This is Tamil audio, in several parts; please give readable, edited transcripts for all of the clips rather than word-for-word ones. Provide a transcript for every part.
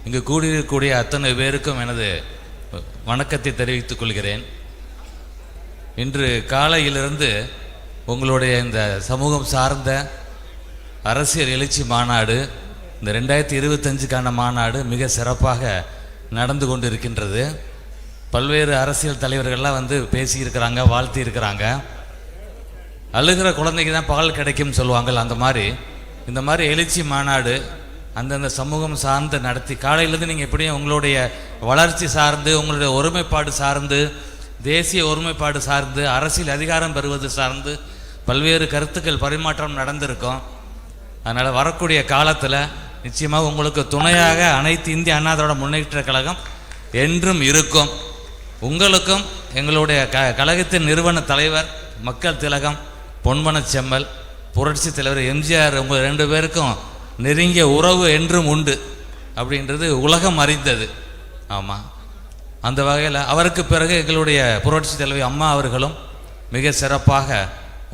இங்கு கூடியிருக்கக்கூடிய அத்தனை பேருக்கும் எனது வணக்கத்தை தெரிவித்துக் கொள்கிறேன். இன்று காலையிலிருந்து உங்களுடைய இந்த சமூகம் சார்ந்த அரசியல் எழுச்சி மாநாடு, இந்த 2025க்கான மாநாடு மிக சிறப்பாக நடந்து கொண்டு இருக்கின்றது. பல்வேறு அரசியல் தலைவர்கள்லாம் வந்து பேசியிருக்கிறாங்க, வாழ்த்தி இருக்கிறாங்க. அழுகிற குழந்தைக்கு தான் பால் கிடைக்கும்னு சொல்லுவாங்க. அந்த மாதிரி இந்த மாதிரி எழுச்சி மாநாடு அந்தந்த சமூகம் சார்ந்து நடத்தி காலையிலேருந்து நீங்கள் எப்படியும் உங்களுடைய வளர்ச்சி சார்ந்து, உங்களுடைய ஒருமைப்பாடு சார்ந்து, தேசிய ஒருமைப்பாடு சார்ந்து, அரசியல் அதிகாரம் பெறுவது சார்ந்து பல்வேறு கருத்துக்கள் பரிமாற்றம் நடந்திருக்கும். அதனால் வரக்கூடிய காலத்தில் நிச்சயமாக உங்களுக்கு துணையாக அனைத்து இந்திய அண்ணா திராவிட முன்னேற்றக் கழகம் என்றும் இருக்கும். உங்களுக்கும் எங்களுடைய கழகத்தின் நிறுவன தலைவர் மக்கள் திலகம் பொன்மன செம்மல், புரட்சி தலைவர் எம்ஜிஆர், உங்கள் 2 பேருக்கும் நெருங்கிய உறவு என்றும் உண்டு அப்படின்றது உலகம் அறிந்தது. ஆமாம், அந்த வகையில் அவருக்கு பிறகு எங்களுடைய புரட்சி தலைவி அம்மா அவர்களும் மிக சிறப்பாக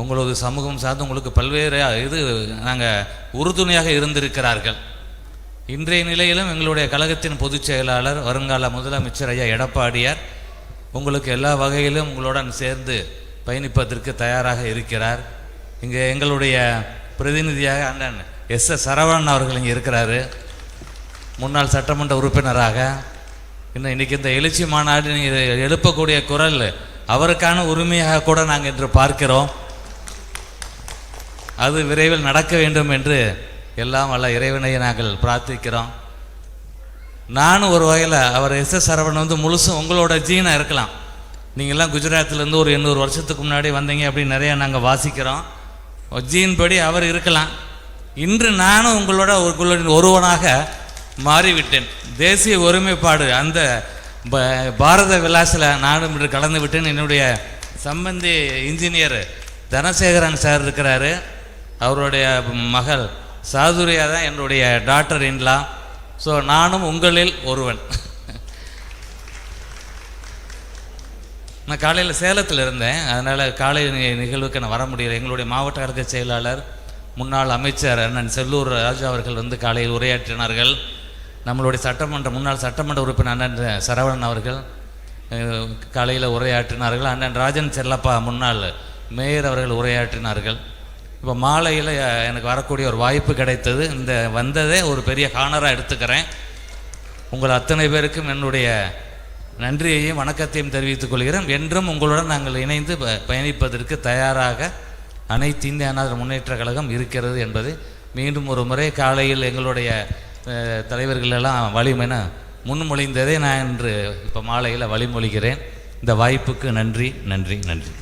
உங்களது சமூகம் சார்ந்து உங்களுக்கு பல்வேறு நாங்கள் உறுதுணையாக இருந்திருக்கிறார்கள். இன்றைய நிலையிலும் எங்களுடைய கழகத்தின் பொதுச் செயலாளர் வருங்கால முதலமைச்சர் ஐயா எடப்பாடியார் உங்களுக்கு எல்லா வகையிலும் உங்களுடன் சேர்ந்து பயணிப்பதற்கு தயாராக இருக்கிறார். இங்கே எங்களுடைய பிரதிநிதியாக அண்ணன் எஸ்.எஸ். சரவணன் அவர்கள் இங்கே இருக்கிறாரு, முன்னாள் சட்டமன்ற உறுப்பினராக. இன்றைக்கி இந்த எழுச்சி மாநாடு நீங்கள் எழுப்பக்கூடிய குரல் அவருக்கான உரிமையாக கூட நாங்கள் இன்று பார்க்கிறோம். அது விரைவில் நடக்க வேண்டும் என்று எல்லாம் வல்ல இறைவனை நாங்கள் பிரார்த்திக்கிறோம். நானும் ஒரு வகையில் அவர் எஸ்.எஸ். சரவணன் வந்து முழுசும் உங்களோட ஜீனாக இருக்கலாம். நீங்கள்லாம் குஜராத்திலேருந்து ஒரு 800 வருஷத்துக்கு முன்னாடி வந்தீங்க அப்படின்னு நிறையா நாங்கள் வாசிக்கிறோம். ஜீன் படி அவர் இருக்கலாம். இன்று நானும் உங்களோட ஒருவனாக மாறிவிட்டேன். தேசிய ஒருமைப்பாடு அந்த பாரத விலாசில் நானும் இன்று கலந்து விட்டேன். என்னுடைய சம்பந்தி இன்ஜினியர் தனசேகரன் சார் இருக்கிறாரு. அவருடைய மகள் சாதுரியா தான் என்னுடைய டாக்டர் இன்லா. ஸோ நானும் உங்களில் ஒருவன். நான் காலையில் சேலத்தில் இருந்தேன், அதனால் காலை நிகழ்வுக்கு நான் வர முடியல. எங்களுடைய மாவட்ட கழக செயலாளர் முன்னாள் அமைச்சர் அண்ணன் செல்லூர் ராஜா அவர்கள் வந்து காலையில் உரையாற்றினார்கள். நம்மளுடைய முன்னாள் சட்டமன்ற உறுப்பினர் அண்ணன் சரவணன் அவர்கள் காலையில் உரையாற்றினார்கள். அண்ணன் ராஜன் செல்லப்பா முன்னாள் மேயர் அவர்கள் உரையாற்றினார்கள். இப்போ மாலையில் எனக்கு வரக்கூடிய ஒரு வாய்ப்பு கிடைத்தது. இந்த வந்ததே ஒரு பெரிய ஹானராக எடுத்துக்கிறேன். உங்கள் அத்தனை பேருக்கும் என்னுடைய நன்றியையும் வணக்கத்தையும் தெரிவித்துக் கொள்கிறேன். என்றும் உங்களுடன் நாங்கள் இணைந்து பயணிப்பதற்கு தயாராக அனைத்து இந்திய அண்ணா திராவிட முன்னேற்றக் கழகம் இருக்கிறது என்பது மீண்டும் ஒரு முறை காலையில் எங்களுடைய தலைவர்களெல்லாம் வழிமென முன்மொழிந்ததை நான் இன்று இப்போ மாலையில் வழிமொழிகிறேன். இந்த வாய்ப்புக்கு நன்றி நன்றி நன்றி.